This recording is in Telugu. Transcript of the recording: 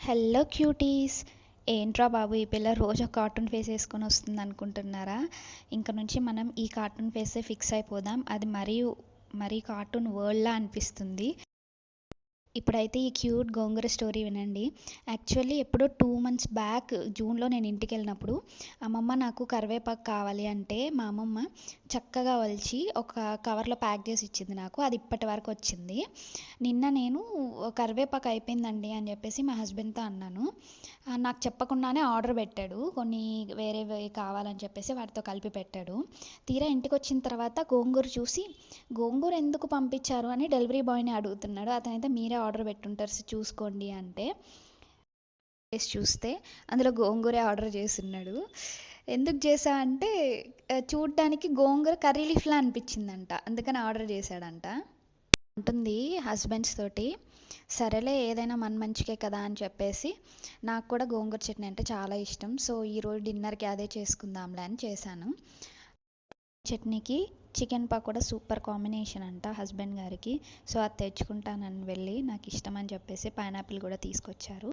Hello cuties. ఏంట్రా బాబు ఈ పిల్ల రోజు ఒక కార్టూన్ ఫేస్ వేసుకొని వస్తుంది అనుకుంటున్నారా? ఇంక నుంచి మనం ఈ కార్టూన్ ఫేసే ఫిక్స్ అయిపోదాం. అది మరీ కార్టూన్ వరల్డ్లా అనిపిస్తుంది. ఇప్పుడైతే ఈ క్యూట్ గోంగూర స్టోరీ వినండి. యాక్చువల్లీ ఎప్పుడో 2 months బ్యాక్ జూన్లో నేను ఇంటికి వెళ్ళినప్పుడు అమ్మమ్మ నాకు కరివేపాకు కావాలి అంటే మా అమ్మమ్మ చక్కగా వలిచి ఒక కవర్లో ప్యాక్ చేసి ఇచ్చింది నాకు. అది ఇప్పటి వరకు వచ్చింది. నిన్న నేను కరివేపాకు అయిపోయిందండి అని చెప్పేసి మా హస్బెండ్తో అన్నాను. నాకు చెప్పకుండానే ఆర్డర్ పెట్టాడు. కొన్ని వేరేవి కావాలని చెప్పేసి వాటితో కలిపి పెట్టాడు. తీరా ఇంటికి వచ్చిన తర్వాత గోంగూర చూసి గోంగూర ఎందుకు పంపించారు అని డెలివరీ బాయ్ని అడుగుతున్నాడు. అతనైతే మీరే ఆర్డర్ పెట్టుంటారు చూసుకోండి అంటే చూస్తే అందులో గోంగూరే ఆర్డర్ చేస్తున్నాడు. ఎందుకు చేశా అంటే చూడ్డానికి గోంగూర కర్రీ లీఫ్లా అనిపించిందంట, అందుకని ఆర్డర్ చేశాడంట. ఉంటుంది హస్బెండ్స్ తోటి, సరేలే ఏదైనా మన మంచికే కదా అని చెప్పేసి నాకు కూడా గోంగూర చట్నీ అంటే చాలా ఇష్టం. సో ఈరోజు డిన్నర్కి అదే చేసుకుందాంలే అని చేశాను. చట్నీకి చికెన్ పకోడా సూపర్ కాంబినేషన్ అంట హస్బెండ్ గారికి. సో అది తెచ్చుకుంటానని వెళ్ళి నాకు ఇష్టం అని చెప్పేసి పైనాపిల్ కూడా తీసుకొచ్చారు.